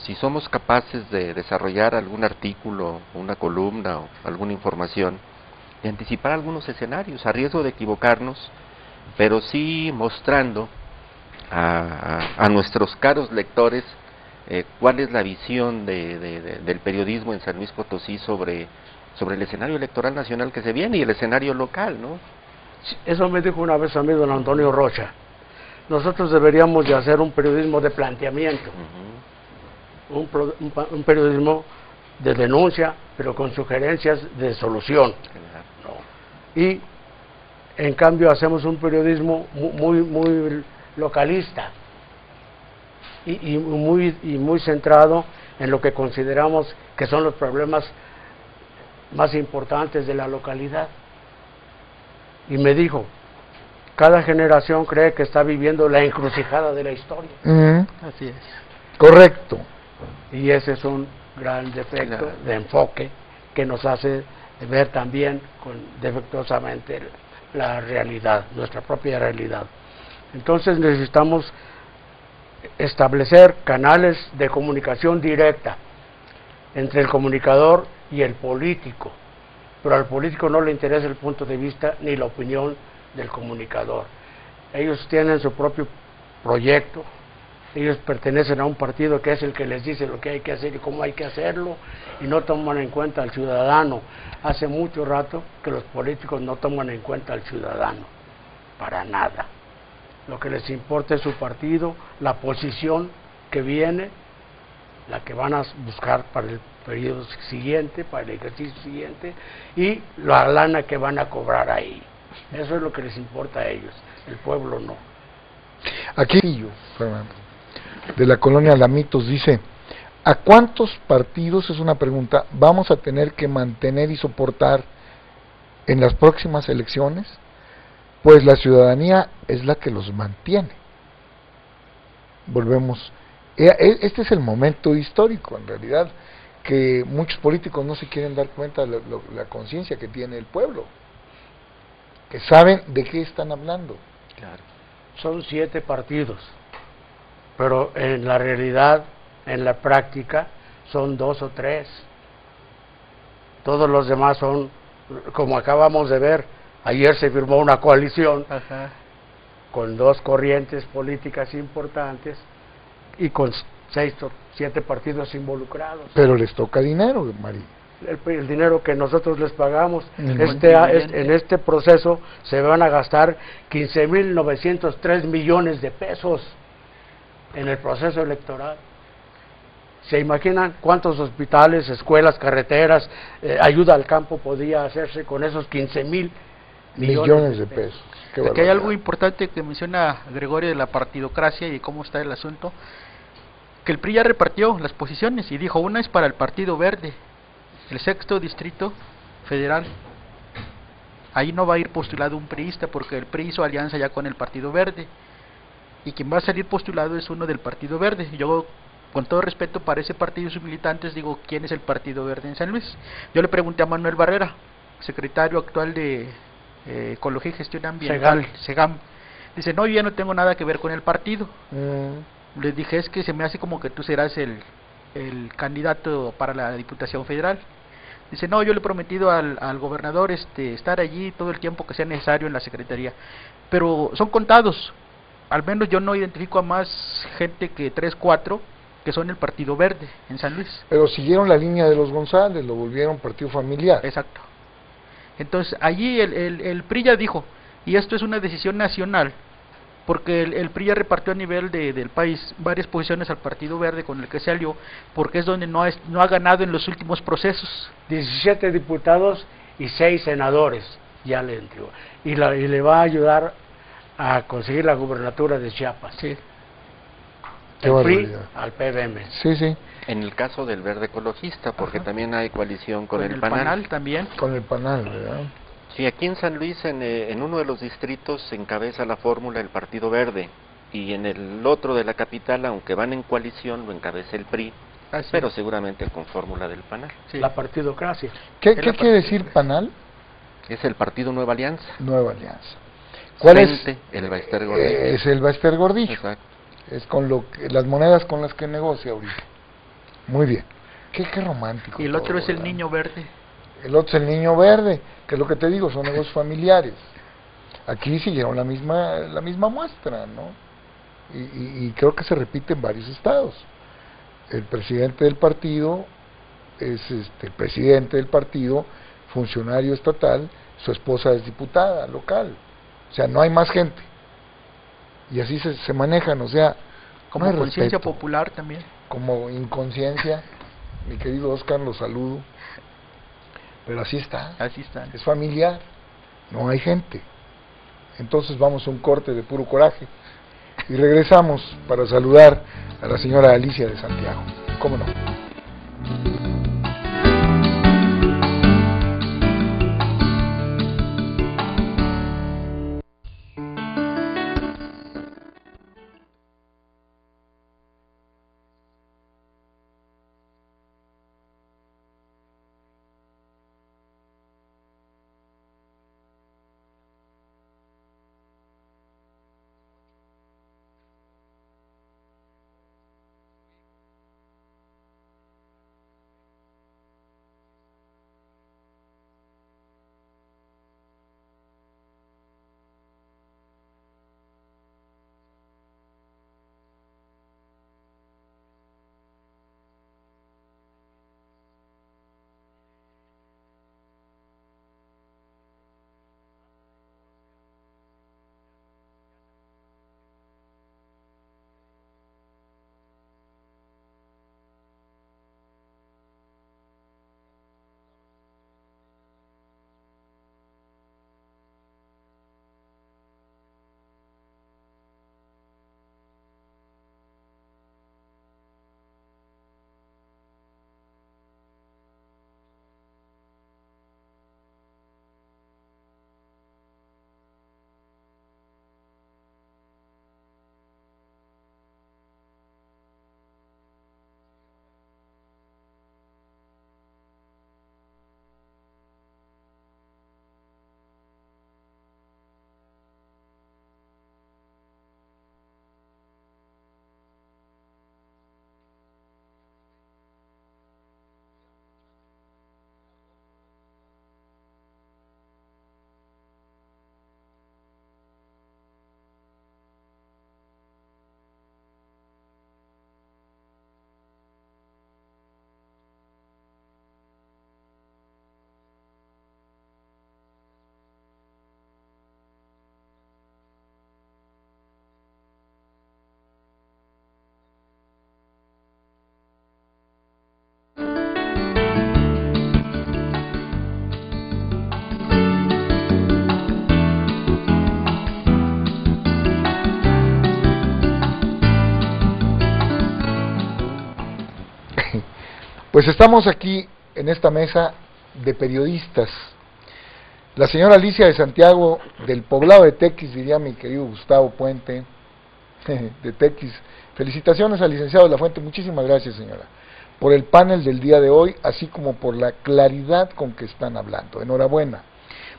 si somos capaces de desarrollar algún artículo, una columna o alguna información, de anticipar algunos escenarios, a riesgo de equivocarnos, pero sí mostrando a nuestros caros lectores cuál es la visión del periodismo en San Luis Potosí sobre el escenario electoral nacional que se viene y el escenario local, ¿no? Eso me dijo una vez a mí don Antonio Rocha. Nosotros deberíamos de hacer un periodismo de planteamiento, un periodismo de denuncia, pero con sugerencias de solución. ¿No? Y en cambio hacemos un periodismo muy localista y muy centrado en lo que consideramos que son los problemas más importantes de la localidad. Y me dijo, cada generación cree que está viviendo la encrucijada de la historia. Así es. Correcto. Y ese es un gran defecto Claro. de enfoque que nos hace ver también defectuosamente la realidad, nuestra propia realidad. Entonces necesitamos establecer canales de comunicación directa entre el comunicador y el político, pero al político no le interesa el punto de vista ni la opinión del comunicador. Ellos tienen su propio proyecto, ellos pertenecen a un partido que es el que les dice lo que hay que hacer y cómo hay que hacerlo, y no toman en cuenta al ciudadano. Hace mucho rato que los políticos no toman en cuenta al ciudadano, para nada. Lo que les importa es su partido, la posición que viene, la que van a buscar para el periodo siguiente, para el ejercicio siguiente, y la lana que van a cobrar ahí. Eso es lo que les importa a ellos, el pueblo no. Aquí, Fernando, de la colonia Lamitos, dice: ¿a cuántos partidos, es una pregunta, vamos a tener que mantener y soportar en las próximas elecciones? Pues la ciudadanía es la que los mantiene. Volvemos. Este es el momento histórico, en realidad, que muchos políticos no se quieren dar cuenta de la conciencia que tiene el pueblo, que saben de qué están hablando. Claro. Son 7 partidos, pero en la realidad, en la práctica, son 2 o 3. Todos los demás son, como acabamos de ver, ayer se firmó una coalición Ajá. con 2 corrientes políticas importantes y con 6 o 7 partidos involucrados. Pero les toca dinero, María. El dinero que nosotros les pagamos, El en este proceso se van a gastar 15.903 millones de pesos en el proceso electoral. ¿Se imaginan cuántos hospitales, escuelas, carreteras, ayuda al campo podía hacerse con esos 15.000 millones de pesos? Qué Aquí hay barbaridad. algo importante que menciona Gregorio de la partidocracia y cómo está el asunto, que el PRI ya repartió las posiciones y dijo: una es para el Partido Verde, el 6º distrito federal. Ahí no va a ir postulado un priista porque el PRI hizo alianza ya con el Partido Verde, y quien va a salir postulado es uno del Partido Verde. Yo, con todo respeto para ese partido y sus militantes, digo: ¿quién es el Partido Verde en San Luis? Yo le pregunté a Manuel Barrera, secretario actual de Ecología y Gestión Ambiental, SEGAM. Dice: no, yo ya no tengo nada que ver con el partido. Les dije: es que se me hace como que tú serás el candidato para la Diputación Federal. Dice: no, yo le he prometido al gobernador estar allí todo el tiempo que sea necesario en la secretaría. Pero son contados, al menos yo no identifico a más gente que 3, 4 que son el Partido Verde en San Luis. Pero siguieron la línea de los González, lo volvieron partido familiar. Exacto. Entonces allí el PRI ya dijo, y esto es una decisión nacional, porque el PRI ya repartió a nivel del país varias posiciones al Partido Verde con el que se alió, porque es donde no ha ganado en los últimos procesos. 17 diputados y 6 senadores ya le entregó, y le va a ayudar a conseguir la gubernatura de Chiapas. Sí. Qué El PRI barbaridad. al PBM. Sí, sí, En el caso del Verde Ecologista, porque Ajá. también hay coalición con el PANAL PANAL. también. con el panal, ¿verdad? Sí, aquí en San Luis, en uno de los distritos, se encabeza la fórmula el Partido Verde, y en el otro de la capital, aunque van en coalición, lo encabeza el PRI, Así pero es. seguramente con fórmula del PANAL. Sí. La partidocracia. ¿Qué Es la quiere decir panal? Es el Partido Nueva Alianza. Nueva Alianza. ¿Cuál Frente, el Baester es? Gordillo. Es el Baester Gordillo. Exacto. Es con las monedas con las que negocia ahorita. Muy bien. Qué romántico. Y el todo, otro es el ¿verdad? Niño Verde. El otro es el Niño Verde, que es lo que te digo, son negocios familiares. Aquí siguieron la misma muestra, ¿no? Y creo que se repite en varios estados. El presidente del partido es el presidente del partido, funcionario estatal, su esposa es diputada local. O sea, no hay más gente. Y así se manejan, o sea, Como no hay conciencia respeto. popular también. Como inconsciencia. Mi querido Oscar, lo saludo. Pero así está. Así están. Es familiar, no hay gente. Entonces vamos a un corte de puro coraje y regresamos para saludar a la señora Alicia de Santiago. ¿Cómo no? Pues estamos aquí en esta mesa de periodistas. La señora Alicia de Santiago, del poblado de Tequis, diría mi querido Gustavo Puente, de Tequis. Felicitaciones al licenciado de la Fuente, muchísimas gracias, señora, por el panel del día de hoy, así como por la claridad con que están hablando. Enhorabuena.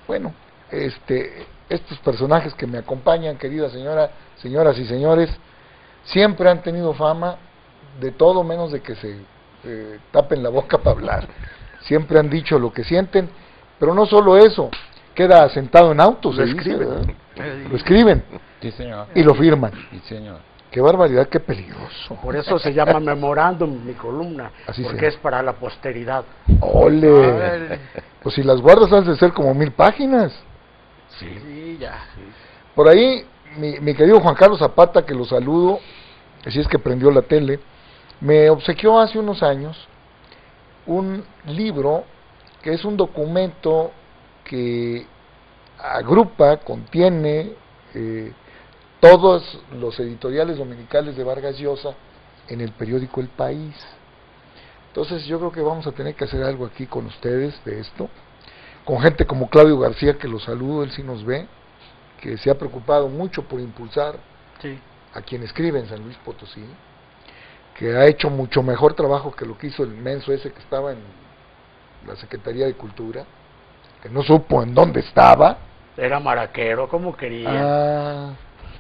Bueno, estos personajes que me acompañan, querida señora, señoras y señores, siempre han tenido fama de todo menos de que se tapen la boca para hablar. Siempre han dicho lo que sienten, pero no solo eso, queda asentado en autos, lo escriben. Lo escriben Sí, señor. y lo firman. Sí, señor. Qué barbaridad, qué peligroso. Por eso se llama memorándum mi columna, Así porque sea. es para la posteridad. ¡Ole! Pues si las guardas han de ser como 1000 páginas. Sí, ya. Por ahí, mi querido Juan Carlos Zapata, que lo saludo, así es que prendió la tele, me obsequió hace unos años un libro que es un documento que agrupa, contiene todos los editoriales dominicales de Vargas Llosa en el periódico El País. Entonces yo creo que vamos a tener que hacer algo aquí con ustedes de esto, con gente como Claudio García, que lo saludo, él sí nos ve, que se ha preocupado mucho por impulsar Sí. a quien escribe en San Luis Potosí, que ha hecho mucho mejor trabajo que lo que hizo el menso ese que estaba en la Secretaría de Cultura, que no supo en dónde estaba. Era maraquero, como quería. Ah,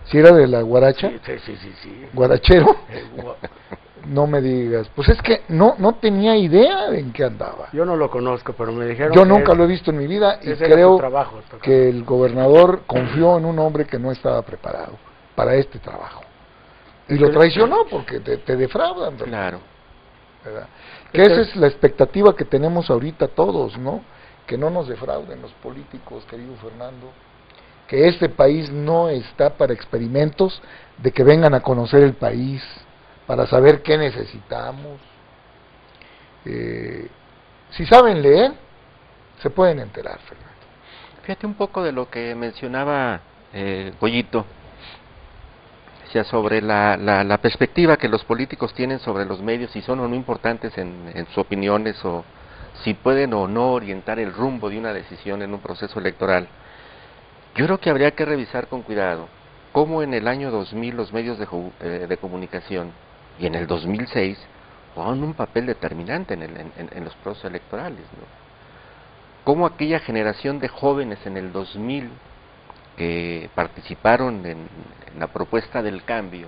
¿si era de la guaracha? Sí. ¿Guarachero? Gua- No me digas. Pues es que no tenía idea de en qué andaba. Yo no lo conozco, pero me dijeron Yo que nunca lo he visto en mi vida y ese era su creo trabajo, tocar. que el gobernador confió en un hombre que no estaba preparado para este trabajo. Y lo traicionó porque te defraudan, ¿verdad? Claro. ¿Verdad? Que esa es la expectativa que tenemos ahorita todos, ¿no? Que no nos defrauden los políticos, querido Fernando, que este país no está para experimentos de que vengan a conocer el país, para saber qué necesitamos. Si saben leer, se pueden enterar, Fernando. Fíjate un poco de lo que mencionaba Goyito, o sea, sobre la perspectiva que los políticos tienen sobre los medios, si son o no importantes en sus opiniones, o si pueden o no orientar el rumbo de una decisión en un proceso electoral. Yo creo que habría que revisar con cuidado cómo en el año 2000 los medios de comunicación y en el 2006 jugaron un papel determinante en los procesos electorales, ¿no? Cómo aquella generación de jóvenes en el 2000 que participaron en la propuesta del cambio,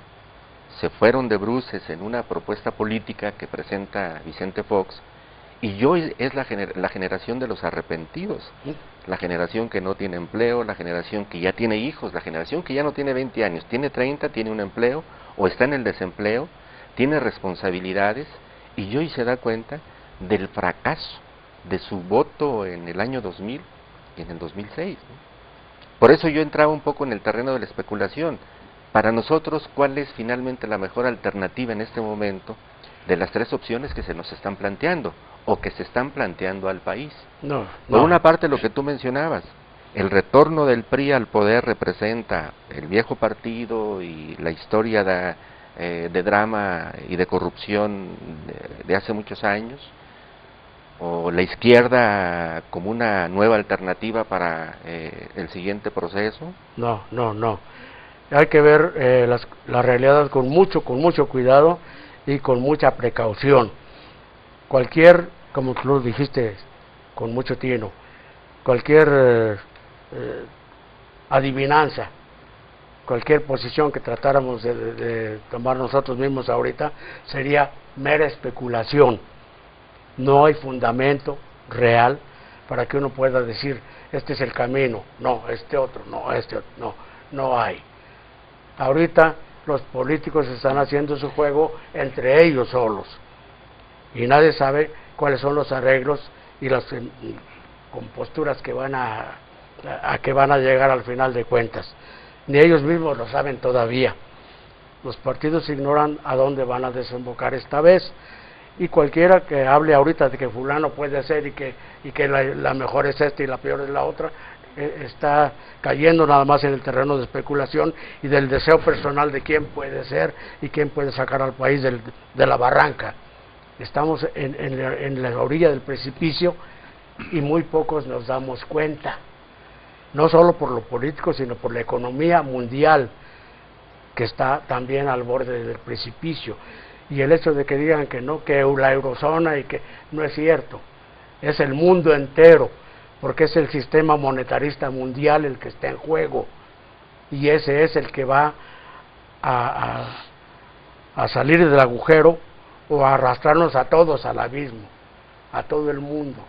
se fueron de bruces en una propuesta política que presenta Vicente Fox, y hoy es la generación de los arrepentidos, la generación que no tiene empleo, la generación que ya tiene hijos, la generación que ya no tiene 20 años, tiene 30, tiene un empleo, o está en el desempleo, tiene responsabilidades, y hoy se da cuenta del fracaso de su voto en el año 2000 y en el 2006, ¿no? Por eso yo entraba un poco en el terreno de la especulación. Para nosotros, ¿cuál es finalmente la mejor alternativa en este momento de las tres opciones que se nos están planteando o que se están planteando al país? Por una parte, lo que tú mencionabas, el retorno del PRI al poder representa el viejo partido y la historia de drama y de corrupción de hace muchos años, o la izquierda como una nueva alternativa para el siguiente proceso. No. Hay que ver la realidad con mucho cuidado y con mucha precaución. Cualquier, como tú lo dijiste con mucho tino, cualquier adivinanza, cualquier posición que tratáramos de tomar nosotros mismos ahorita sería mera especulación. No hay fundamento real para que uno pueda decir este es el camino, no, este otro, no hay. Ahorita los políticos están haciendo su juego entre ellos solos y nadie sabe cuáles son los arreglos y las composturas que van a que van a llegar al final de cuentas. Ni ellos mismos lo saben todavía. Los partidos ignoran a dónde van a desembocar esta vez. Y cualquiera que hable ahorita de que fulano puede ser y que la mejor es esta y la peor es la otra, está cayendo nada más en el terreno de especulación y del deseo personal de quién puede ser y quién puede sacar al país de la barranca. Estamos en la orilla del precipicio y muy pocos nos damos cuenta, no solo por lo político, sino por la economía mundial, que está también al borde del precipicio. Y el hecho de que digan que no, que la eurozona, y que no es cierto, es el mundo entero, porque es el sistema monetarista mundial el que está en juego, y ese es el que va a salir del agujero o a arrastrarnos a todos al abismo, a todo el mundo.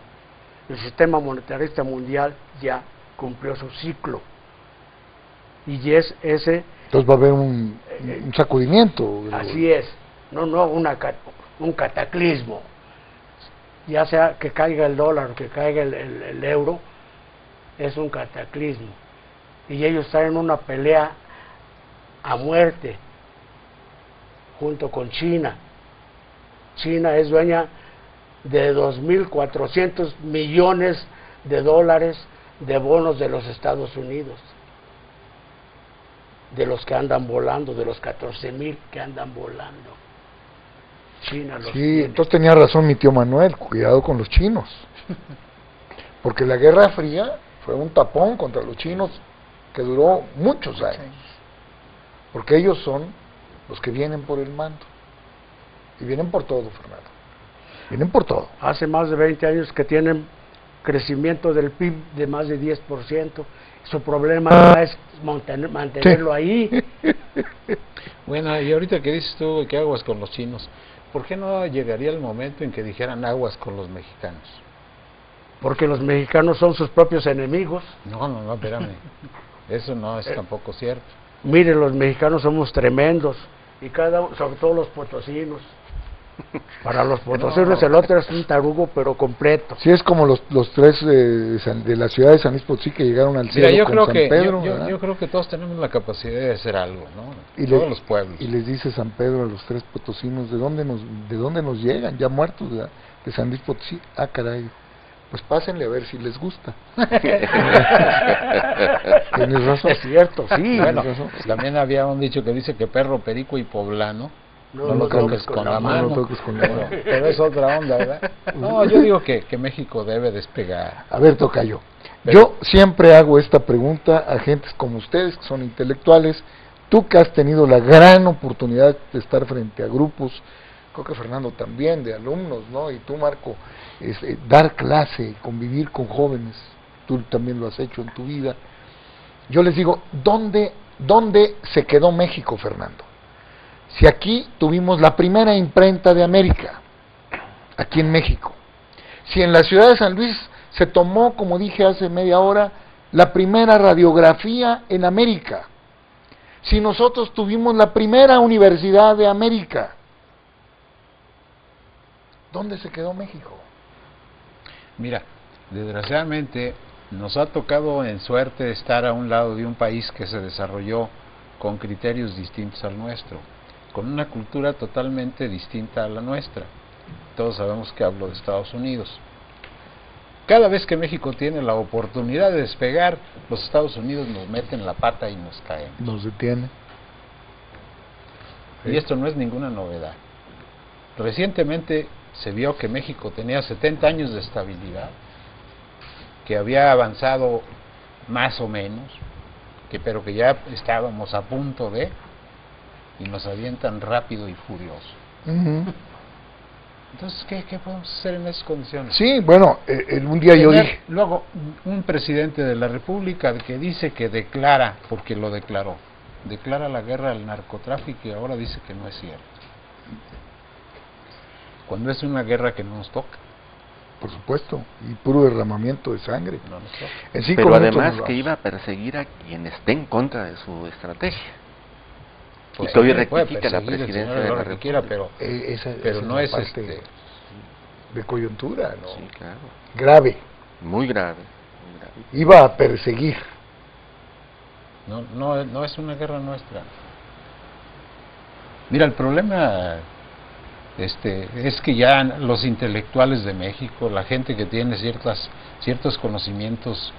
El sistema monetarista mundial ya cumplió su ciclo, y es ese. Entonces va a haber un sacudimiento. Así es, no un cataclismo, ya sea que caiga el dólar o que caiga el euro, es un cataclismo, y ellos están en una pelea a muerte junto con China. China es dueña de 2.400 millones de dólares de bonos de los Estados Unidos, de los que andan volando, de los 14,000 que andan volando. China los tiene. Entonces tenía razón mi tío Manuel, cuidado con los chinos. Porque la Guerra Fría fue un tapón contra los chinos que duró muchos años. Porque ellos son los que vienen por el mando. Y vienen por todo, Fernando. Vienen por todo. Hace más de 20 años que tienen crecimiento del PIB de más de 10%. Su problema es mantenerlo ahí. Bueno, y ahorita que dices tú que aguas con los chinos, ¿por qué no llegaría el momento en que dijeran aguas con los mexicanos? Porque los mexicanos son sus propios enemigos. No, espérame. Eso no es tampoco cierto. Mire, los mexicanos somos tremendos, y sobre todo los potosinos. Para los potosinos el otro es un tarugo, pero completo. Sí, es como los tres de la ciudad de San Luis Potosí que llegaron al cielo. Mira, con San Pedro. yo creo que todos tenemos la capacidad de hacer algo, ¿no? Y todos los pueblos. Y les dice San Pedro a los tres potosinos, ¿de dónde nos llegan? Ya muertos de San Luis Potosí. Ah, caray. Pues pásenle a ver si les gusta. Tienes razón. Es cierto, sí. Bueno, también había un dicho que dice que perro, perico y poblano no lo toques con la mano. No lo toques con la mano. Pero es otra onda, ¿verdad? No, yo digo que México debe despegar. A ver, tocayo. Yo siempre hago esta pregunta a gentes como ustedes, que son intelectuales. Tú que has tenido la gran oportunidad de estar frente a grupos, creo que Fernando también, de alumnos, ¿no? Y tú, Marco, dar clase, convivir con jóvenes, tú también lo has hecho en tu vida. Yo les digo, ¿dónde se quedó México, Fernando? Si aquí tuvimos la primera imprenta de América, aquí en México. Si en la ciudad de San Luis se tomó, como dije hace media hora, la primera radiografía en América. Si nosotros tuvimos la primera universidad de América, ¿dónde se quedó México? Mira, desgraciadamente nos ha tocado en suerte estar a un lado de un país que se desarrolló con criterios distintos al nuestro, con una cultura totalmente distinta a la nuestra. Todos sabemos que hablo de Estados Unidos. Cada vez que México tiene la oportunidad de despegar, los Estados Unidos nos meten la pata y nos caemos. Nos detiene. Y esto no es ninguna novedad. Recientemente se vio que México tenía 70 años de estabilidad, que había avanzado más o menos, pero que ya estábamos a punto de, y nos avientan rápido y furioso. Entonces, ¿qué podemos hacer en esas condiciones? Sí, bueno, un día yo dije... Luego, un presidente de la República que dice que declara, porque lo declaró, declara la guerra al narcotráfico y ahora dice que no es cierto. Cuando es una guerra que no nos toca. Por supuesto, y puro derramamiento de sangre. No nos toca. Pero además que iba a perseguir a quien esté en contra de su estrategia. Pues y que hoy rectifica la presidencia de la República. Pero no es de coyuntura, ¿no? Sí, claro. Grave. Muy grave. Iba a perseguir. No es una guerra nuestra. Mira, el problema es que ya los intelectuales de México, la gente que tiene ciertos conocimientos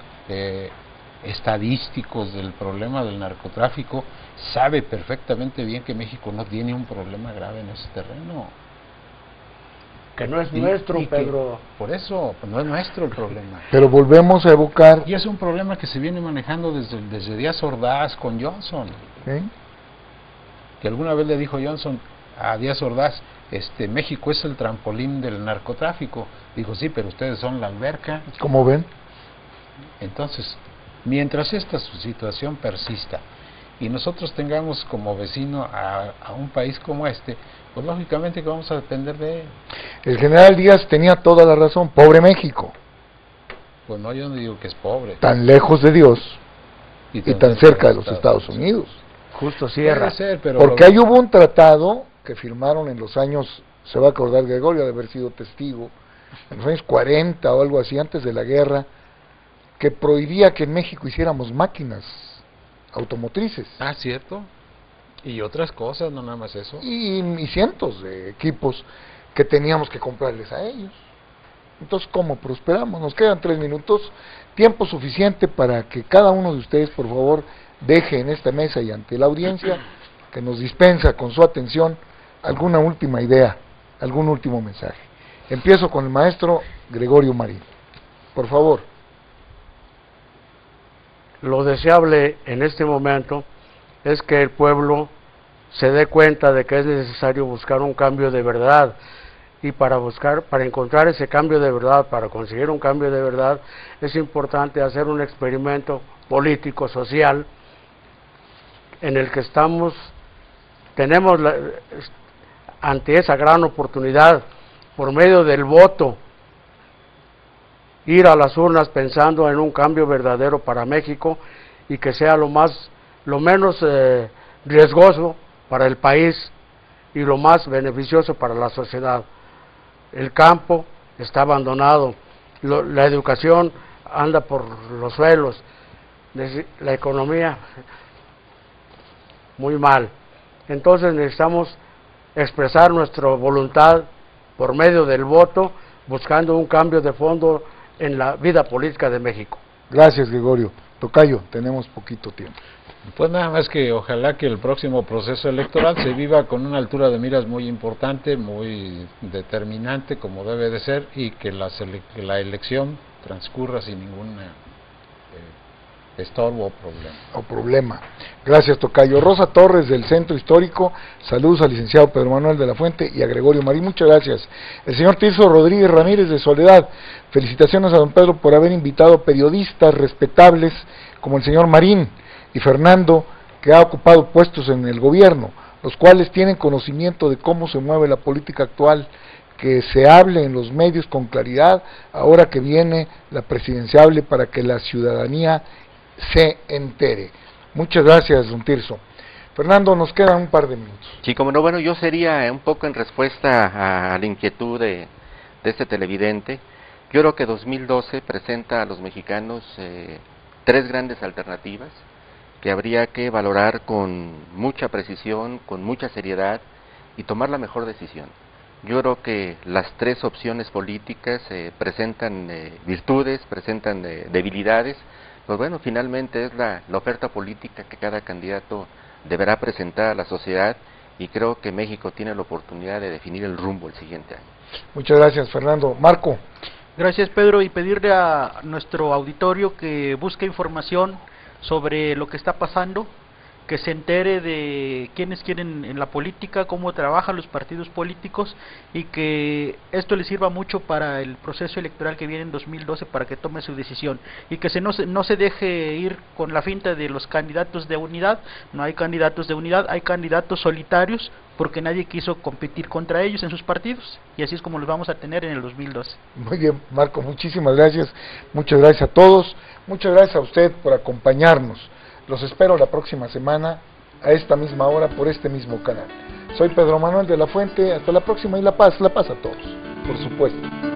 estadísticos del problema del narcotráfico, sabe perfectamente bien que México no tiene un problema grave en ese terreno. Que no es nuestro, y que Pedro. por eso, pues, no es nuestro el problema. Pero volvemos a evocar, Y es un problema que se viene manejando desde Díaz Ordaz con Johnson. ¿sí? Que alguna vez le dijo Johnson a Díaz Ordaz, México es el trampolín del narcotráfico. Dijo, sí, pero ustedes son la alberca. ¿Cómo ven? Entonces, mientras esta situación persista y nosotros tengamos como vecino a un país como pues lógicamente que vamos a depender de él. El general Díaz tenía toda la razón, pobre México, Pues no, yo no digo que es pobre. tan lejos de Dios y tan cerca de los Estados Unidos. Justo Sierra. Puede ser, pero Porque ahí hubo un tratado que firmaron en los años, se va a acordar Gregorio de haber sido testigo, en los años 40 o algo así, antes de la guerra, que prohibía que en México hiciéramos máquinas automotrices. Ah, cierto. Y otras cosas, no nada más eso. Y cientos de equipos que teníamos que comprarles a ellos. Entonces, ¿cómo prosperamos? Nos quedan 3 minutos, tiempo suficiente para que cada uno de ustedes, por favor, deje en esta mesa y ante la audiencia que nos dispensa con su atención alguna última idea, algún último mensaje. Empiezo con el maestro Gregorio Marín. Por favor. Lo deseable en este momento es que el pueblo se dé cuenta de que es necesario buscar un cambio de verdad, y para encontrar ese cambio de verdad, para conseguir un cambio de verdad, es importante hacer un experimento político, social, en el que tenemos ante esa gran oportunidad, por medio del voto, ir a las urnas pensando en un cambio verdadero para México, y que sea lo menos riesgoso para el país y lo más beneficioso para la sociedad. El campo está abandonado, la educación anda por los suelos, la economía muy mal. Entonces necesitamos expresar nuestra voluntad por medio del voto, buscando un cambio de fondo en la vida política de México. Gracias, Gregorio. Tocayo, tenemos poquito tiempo. Pues nada más que ojalá que el próximo proceso electoral se viva con una altura de miras muy importante, muy determinante, como debe de ser, y que la elección transcurra sin ningún estorbo o problema. Gracias, Tocayo. Rosa Torres, del Centro Histórico, saludos al licenciado Pedro Manuel de la Fuente y a Gregorio Marín, muchas gracias. El señor Tirso Rodríguez Ramírez, de Soledad, felicitaciones a don Pedro por haber invitado periodistas respetables como el señor Marín y Fernando, que ha ocupado puestos en el gobierno, los cuales tienen conocimiento de cómo se mueve la política actual, que se hable en los medios con claridad, ahora que viene la presidenciable, para que la ciudadanía se entere. Muchas gracias, don Tirso. Fernando, nos quedan un par de minutos. Sí, como no, bueno, yo sería un poco en respuesta a la inquietud de este televidente. Yo creo que 2012 presenta a los mexicanos 3 grandes alternativas que habría que valorar con mucha precisión, con mucha seriedad y tomar la mejor decisión. Yo creo que las 3 opciones políticas presentan virtudes, presentan debilidades. Pues bueno, finalmente es la oferta política que cada candidato deberá presentar a la sociedad, y creo que México tiene la oportunidad de definir el rumbo el siguiente año. Muchas gracias, Fernando. Marco. Gracias, Pedro, y pedirle a nuestro auditorio que busque información sobre lo que está pasando, que se entere de quiénes quieren en la política, cómo trabajan los partidos políticos, y que esto le sirva mucho para el proceso electoral que viene en 2012, para que tome su decisión, y que no se deje ir con la finta de los candidatos de unidad. No hay candidatos de unidad, hay candidatos solitarios, porque nadie quiso competir contra ellos en sus partidos, y así es como los vamos a tener en el 2012. Muy bien, Marco, muchísimas gracias. Muchas gracias a todos. Muchas gracias a usted por acompañarnos. Los espero la próxima semana a esta misma hora por este mismo canal. Soy Pedro Manuel de la Fuente. Hasta la próxima, y la paz a todos, por supuesto.